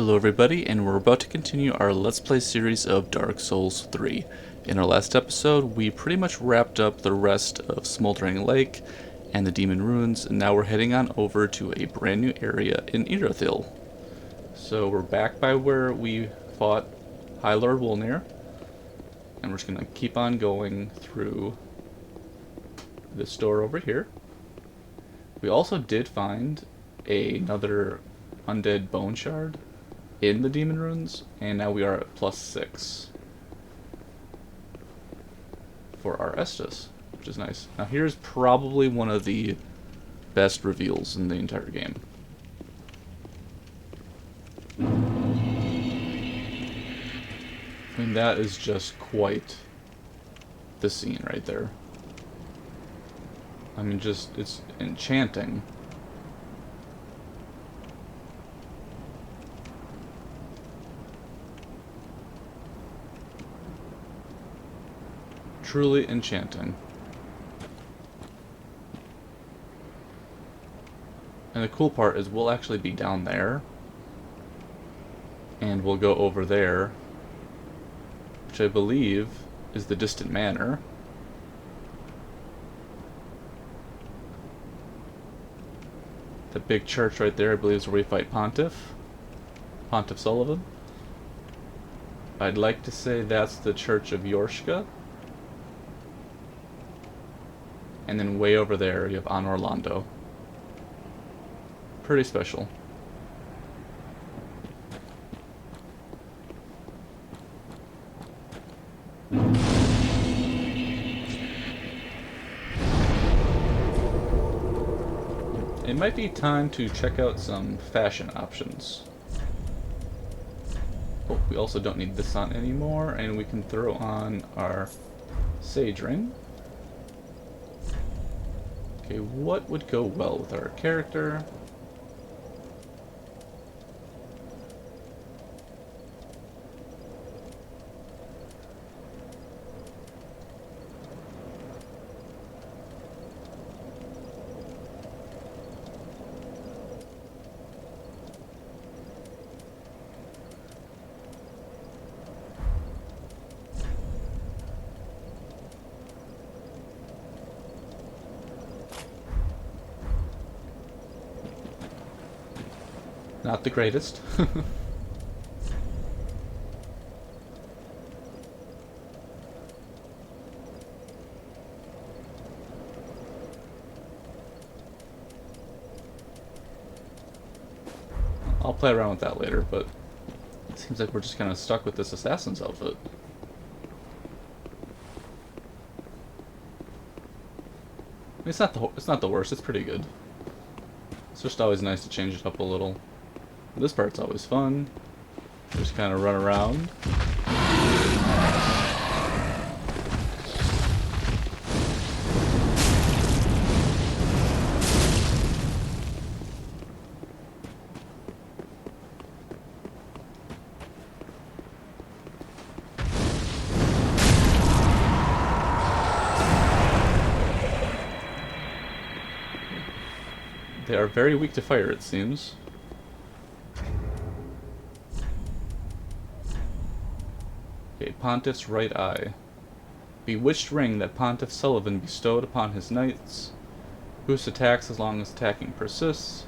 Hello everybody, and we're about to continue our Let's Play series of Dark Souls 3. In our last episode, we pretty much wrapped up the rest of Smoldering Lake and the Demon Ruins, and now we're heading on over to a brand new area in Irithyll. So we're back by where we fought High Lord Wolnir, and we're just going to keep on going through this door over here. We also did find another undead bone shard in the Demon Ruins, and now we are at +6 for our Estus, which is nice. Now here's probably one of the best reveals in the entire game. I mean, that is just quite the scene right there. I mean, just, it's enchanting. Truly enchanting. And the cool part is we'll actually be down there, and we'll go over there, which I believe is the Distant Manor. The big church right there, I believe, is where we fight Pontiff Sullivan. I'd like to say that's the Church of Yorshka. And then way over there, you have An Orlando. Pretty special. It might be time to check out some fashion options. Oh, we also don't need this on anymore, and we can throw on our Sage Ring. Okay, what would go well with our character? Not the greatest. I'll play around with that later, but it seems like we're just kind of stuck with this assassin's outfit. I mean, it's not the worst. It's pretty good. It's just always nice to change it up a little. This part's always fun. Just kind of run around. They are very weak to fire, it seems. Okay, Pontiff's right eye. Bewitched ring that Pontiff Sullivan bestowed upon his knights. Boosts attacks as long as attacking persists.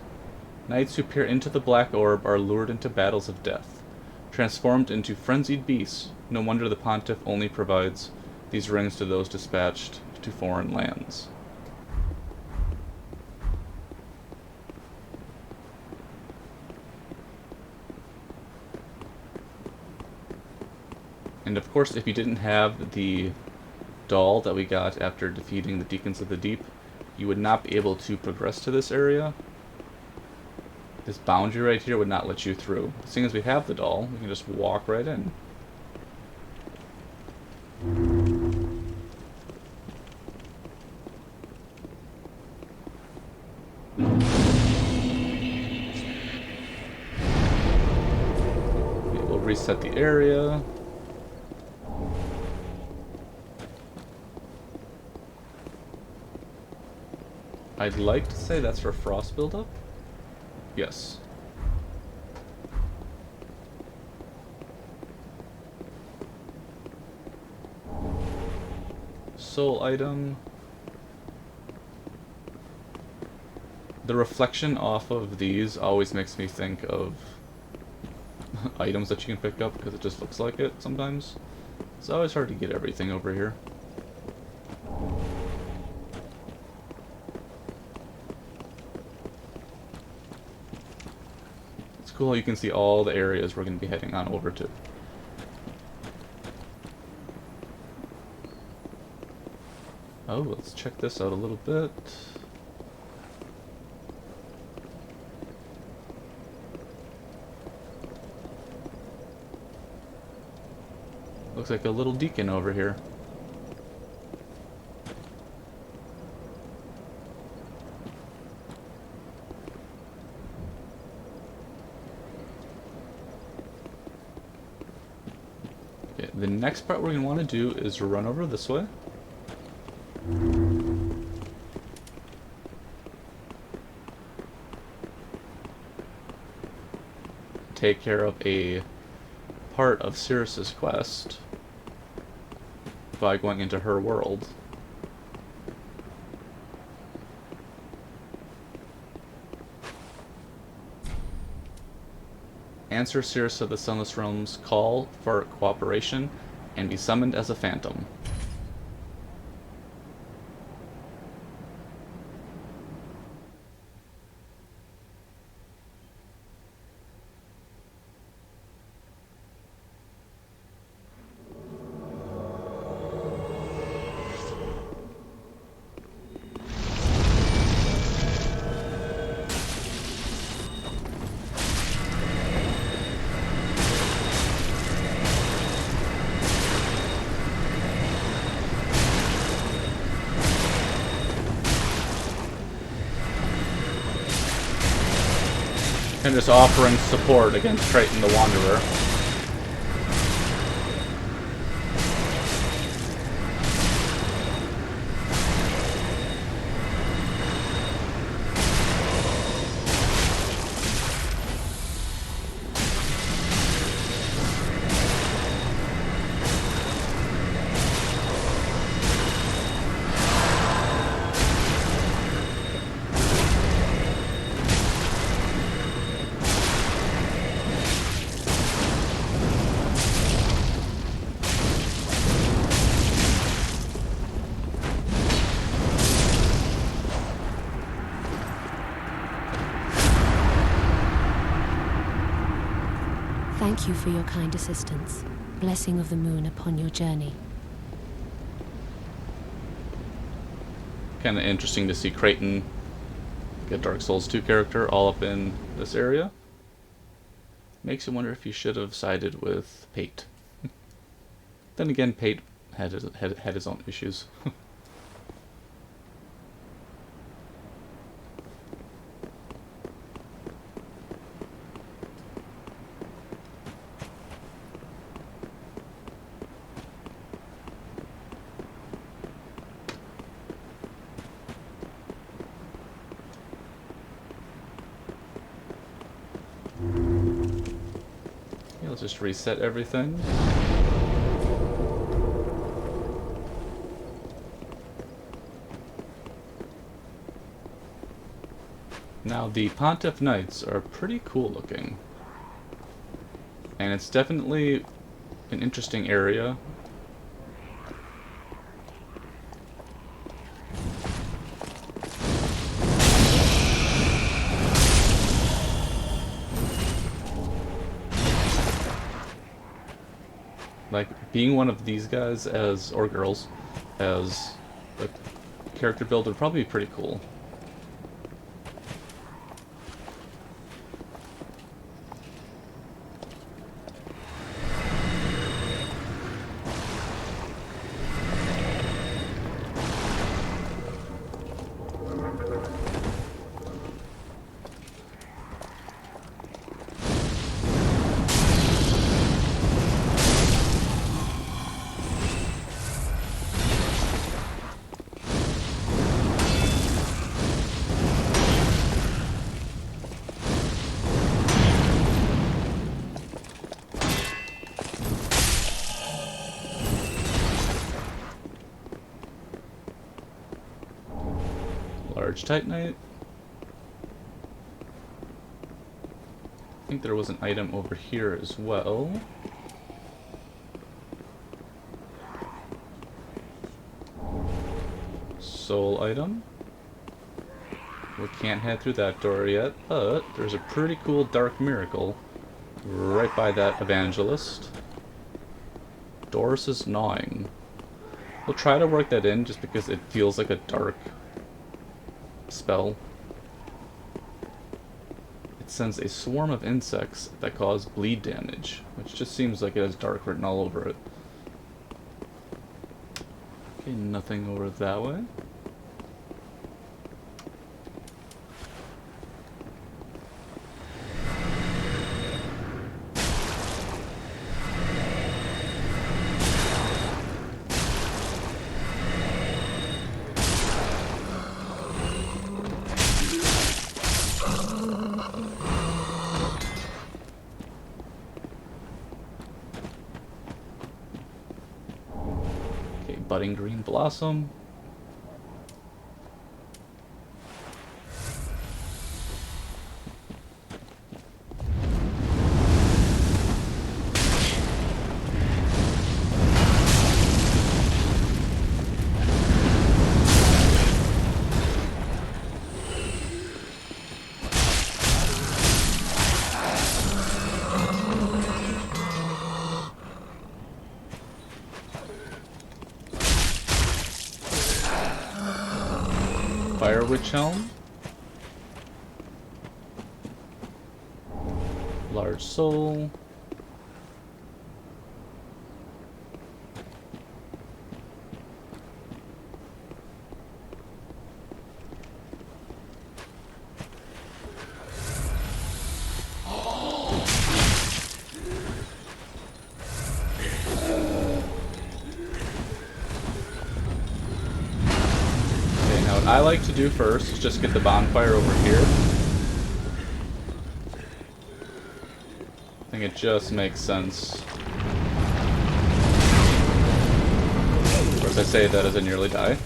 Knights who peer into the black orb are lured into battles of death. Transformed into frenzied beasts, no wonder the Pontiff only provides these rings to those dispatched to foreign lands. And of course, if you didn't have the doll that we got after defeating the Deacons of the Deep, you would not be able to progress to this area. This boundary right here would not let you through. Seeing as we have the doll, we can just walk right in. Okay, we'll reset the area. I'd like to say that's for frost buildup. Yes. soul item. The reflection off of these always makes me think of items that you can pick up because it just looks like it sometimes. It's always hard to get everything over here. It's cool how you can see all the areas we're going to be heading on over to. Oh, let's check this out a little bit. Looks like a little deacon over here. Okay, the next part we're going to want to do is run over this way. Take care of a part of Cirrus's quest by going into her world. Answer Cirrus of the Sunless Realm's call for cooperation and be summoned as a phantom. And just offering support against Triton the Wanderer. Thank you for your kind assistance. Blessing of the moon upon your journey. Kind of interesting to see Crichton, like a Dark Souls 2 character, all up in this area. Makes you wonder if he should have sided with Pate. Then again, Pate had his own issues. Let's just reset everything. Now the Pontiff Knights are pretty cool looking. And it's definitely an interesting area. Like, being one of these guys as, or girls, as a character build would probably be pretty cool. Large Titanite. I think there was an item over here as well. Soul item. We can't head through that door yet, but there's a pretty cool dark miracle right by that evangelist. Doris' gnawing. We'll try to work that in just because it feels like a dark spell. It sends a swarm of insects that cause bleed damage, which just seems like it has dark written all over it. Okay, nothing over that way. Budding green blossom. Fire Witch Helm. Large Soul. What I like to do first is just get the bonfire over here. I think it just makes sense. Of course, I say that as I nearly die.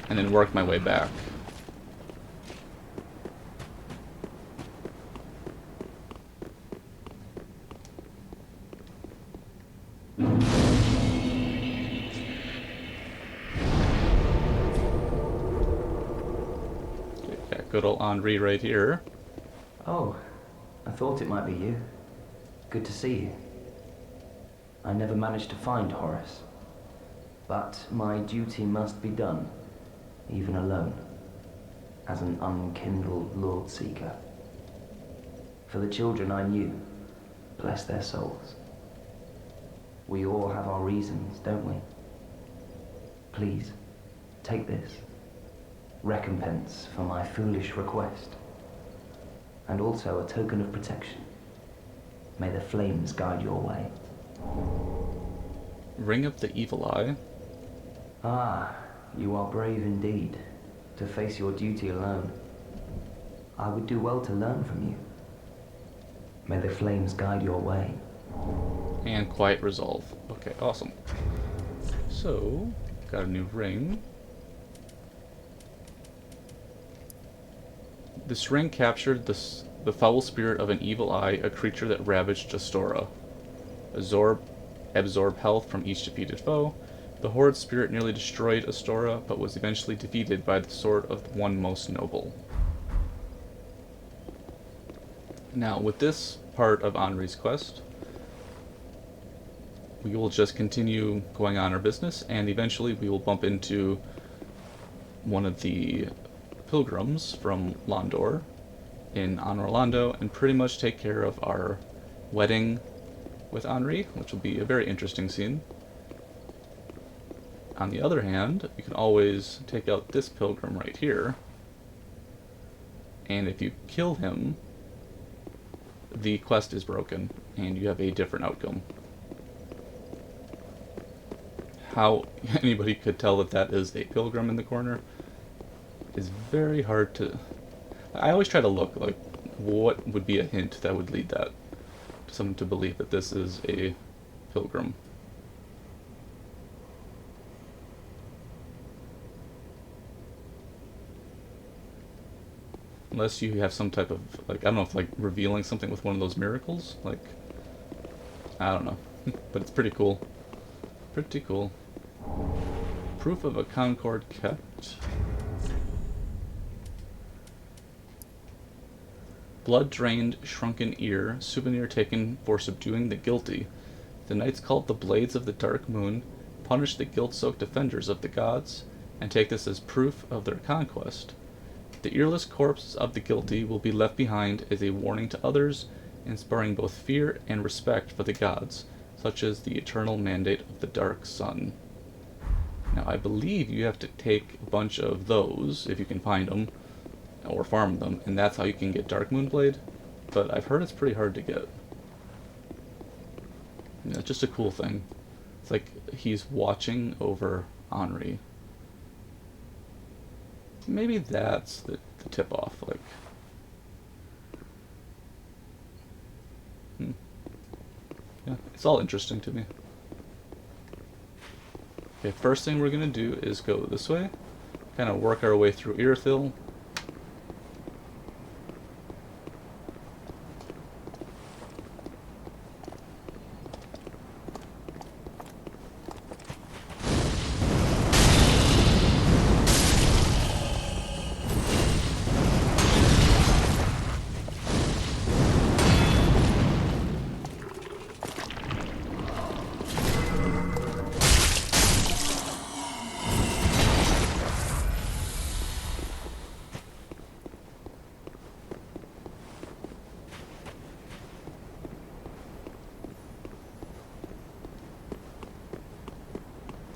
And then work my way back. Good old Henri right here. Oh, I thought it might be you. Good to see you. I never managed to find Horace. But my duty must be done, even alone, as an unkindled Lord Seeker. For the children I knew, bless their souls. We all have our reasons, don't we? Please, take this. Recompense for my foolish request, and also a token of protection. May the flames guide your way. Ring of the Evil Eye. Ah, you are brave indeed, to face your duty alone. I would do well to learn from you. May the flames guide your way. And Quiet Resolve. Okay, awesome. So, got a new ring. This ring captured the foul spirit of an evil eye, a creature that ravaged Astora. Absorb health from each defeated foe. The horde spirit nearly destroyed Astora, but was eventually defeated by the sword of the one most noble. Now, with this part of Henri's quest, we will just continue going on our business, and eventually we will bump into one of the pilgrims from Londor in Anor Londo and pretty much take care of our wedding with Henri, which will be a very interesting scene. On the other hand, you can always take out this pilgrim right here, and if you kill him, the quest is broken and you have a different outcome. How anybody could tell that that is a pilgrim in the corner is very hard to... I always try to look, like, what would be a hint that would lead that to someone to believe that this is a pilgrim. Unless you have some type of, like, I don't know if, like, revealing something with one of those miracles? Like, I don't know. But it's pretty cool. Pretty cool. Proof of a Concord kept. Blood-drained, shrunken ear, souvenir taken for subduing the guilty. The knights called the Blades of the Dark Moon, punish the guilt-soaked defenders of the gods, and take this as proof of their conquest. The earless corpses of the guilty will be left behind as a warning to others, inspiring both fear and respect for the gods, such as the eternal mandate of the Dark Sun. Now, I believe you have to take a bunch of those, if you can find them, or farm them, and that's how you can get Dark Moon Blade, but I've heard it's pretty hard to get. Yeah, it's just a cool thing. It's like he's watching over Henri. Maybe that's the tip-off, like... Yeah, it's all interesting to me. Okay, first thing we're gonna do is go this way. Kind of work our way through Irithyll.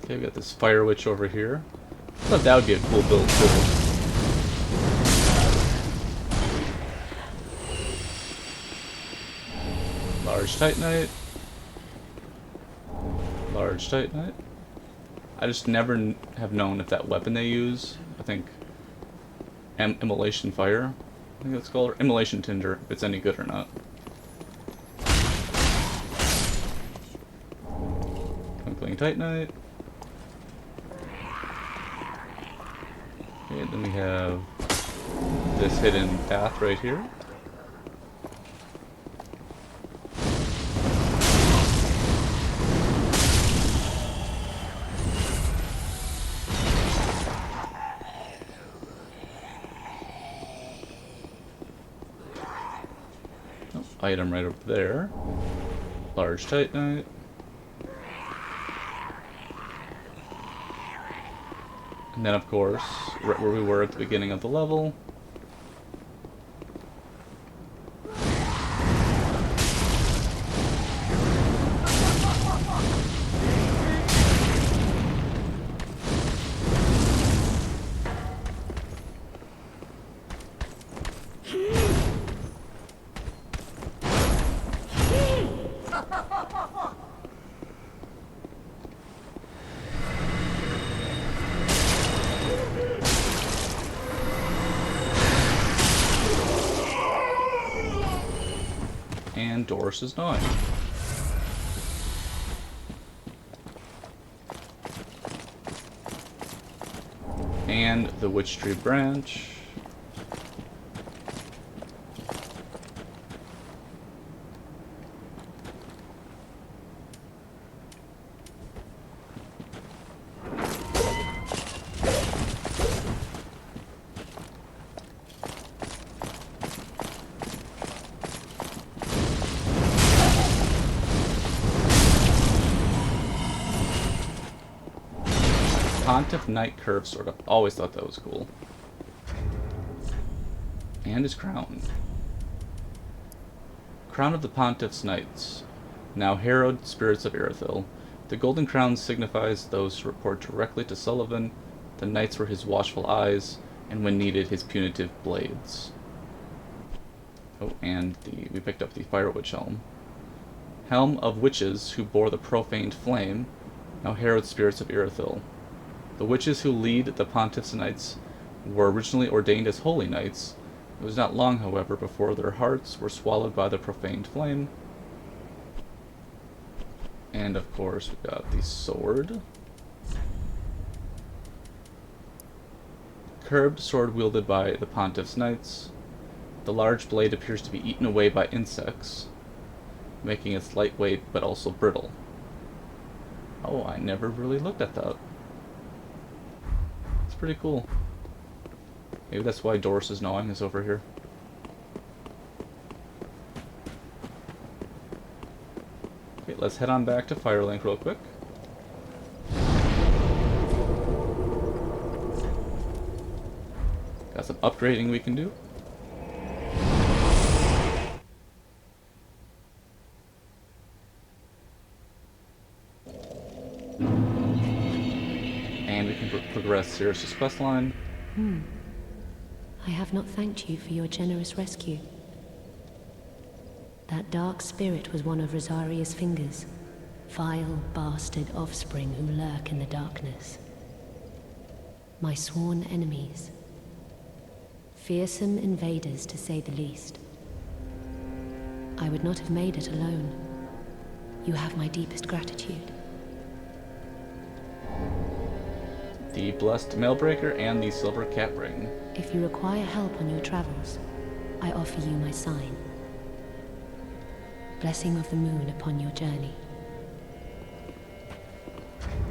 Okay, we got this Fire Witch over here. I thought that would be a cool build too. Large Titanite. Large Titanite. I just never have known if that weapon they use, I think Immolation Fire, I think that's called, or Immolation Tinder, if it's any good or not. Twinkling Titanite. Okay, then we have this hidden path right here. Oh, item right over there. Large Titanite. And then, of course, right where we were at the beginning of the level. And Doris is not. And the Witch Tree branch. Pontiff Knight curve sword. I've always thought that was cool. And his crown. Crown of the Pontiff's Knights. Now harrowed spirits of Irithyll. The golden crown signifies those who report directly to Sullivan. The knights were his watchful eyes, and when needed, his punitive blades. Oh, and we picked up the Fire Witch helm. Helm of witches who bore the profaned flame. Now harrowed spirits of Irithyll. The witches who lead the Pontiff's Knights were originally ordained as holy knights. It was not long, however, before their hearts were swallowed by the profaned flame. And of course, we got the sword. Curved sword wielded by the Pontiff's Knights. The large blade appears to be eaten away by insects, making it lightweight but also brittle. Oh, I never really looked at that. It's pretty cool. Maybe that's why Doris's gnawing is over here. Okay, let's head on back to Firelink real quick. Got some upgrading we can do. And we can progress Sirius's questline. I have not thanked you for your generous rescue. That dark spirit was one of Rosaria's fingers. Vile bastard offspring who lurk in the darkness. My sworn enemies. Fearsome invaders, to say the least. I would not have made it alone. You have my deepest gratitude. The Blessed Mailbreaker and the Silver Cat Ring. If you require help on your travels, I offer you my sign. Blessing of the moon upon your journey.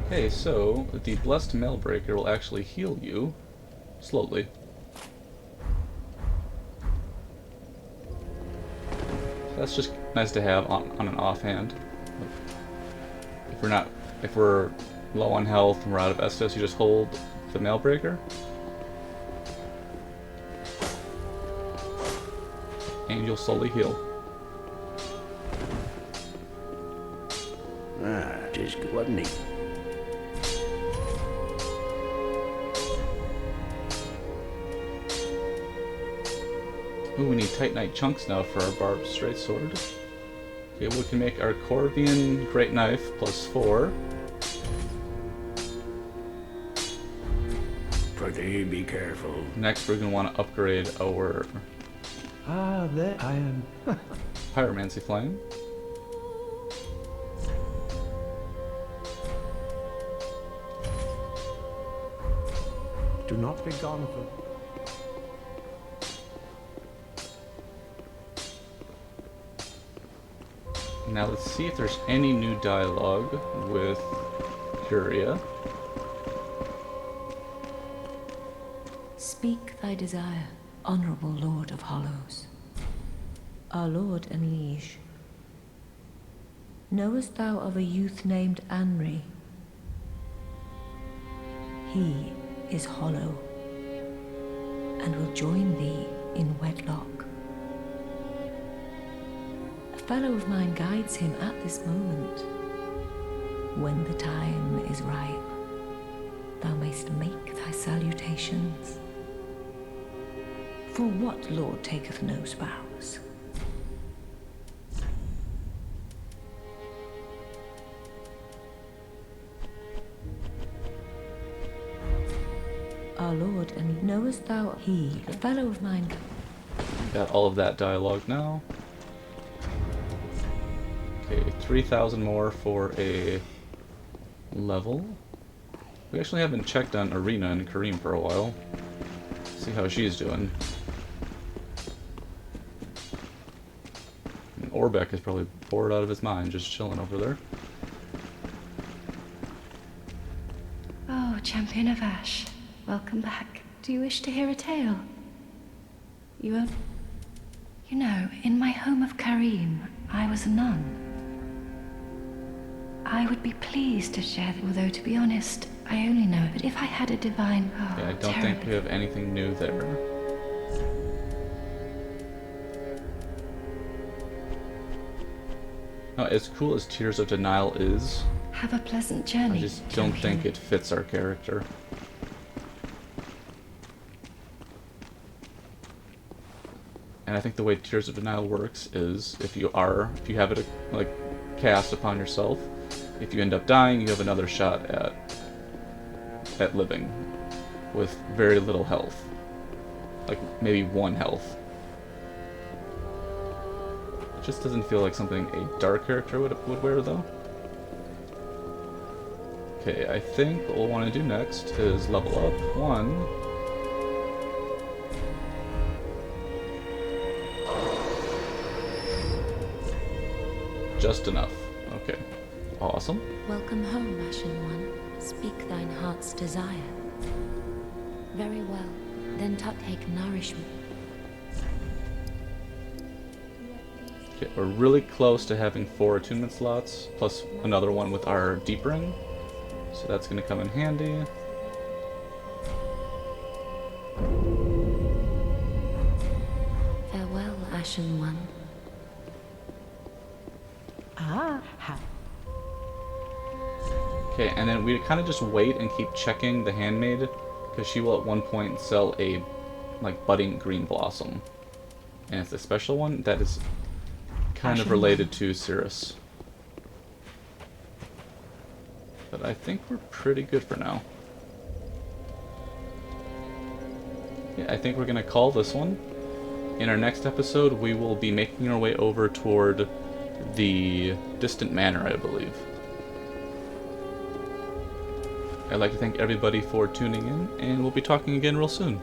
Okay, so the Blessed Mailbreaker will actually heal you slowly. So that's just nice to have on an offhand. If we're low on health and we're out of Estus, you just hold the Mailbreaker. And you'll slowly heal. Ah, just good, wasn't he? Ooh, we need Titanite chunks now for our barbed straight sword. Okay, we can make our Corvian Great Knife +4. Pretty be careful. Next, we're going to want to upgrade our Ah, there I am. Pyromancy Flame. Do not be gone for... Now let's see if there's any new dialogue with Curia. Speak thy desire, honorable Lord of Hollows. Our lord and liege. Knowest thou of a youth named Anri? He is hollow, and will join thee in wedlock. A fellow of mine guides him at this moment. When the time is ripe, thou mayst make thy salutations. For what lord taketh no spouse? Our lord, and knowest thou he, a fellow of mine... Got all of that dialogue now. Okay, 3,000 more for a level. We actually haven't checked on Arena and Kareem for a while. See how she's doing. And Orbeck is probably bored out of his mind just chilling over there. Oh, Champion of Ash. Welcome back. Do you wish to hear a tale? You won't... You know, in my home of Kareem, I was a nun. I would be pleased to share that, although to be honest, I only know it. But if I had a divine... Oh, Yeah, I don't think we have anything new there. No, as cool as Tears of Denial is, Have a pleasant journey, I just don't champion. think it fits our character. And I think the way Tears of Denial works is if you have it like cast upon yourself, if you end up dying, you have another shot at living with very little health. Like maybe 1 health. It just doesn't feel like something a dark character would wear though. Okay, I think what we'll want to do next is level up 1. just enough. Okay. Awesome. Welcome home, Ashen One. Speak thine heart's desire. Very well. Then take nourishment. Okay, we're really close to having 4 attunement slots, plus another one with our deep ring. So that's going to come in handy. Farewell, Ashen One. Okay, and then we kind of just wait and keep checking the handmaid, because she will at one point sell a, like, budding green blossom. And it's a special one that is kind of related to Cirrus. But I think we're pretty good for now. Yeah, I think we're going to call this one. In our next episode, we will be making our way over toward the distant manor, I believe. I'd like to thank everybody for tuning in, and we'll be talking again real soon.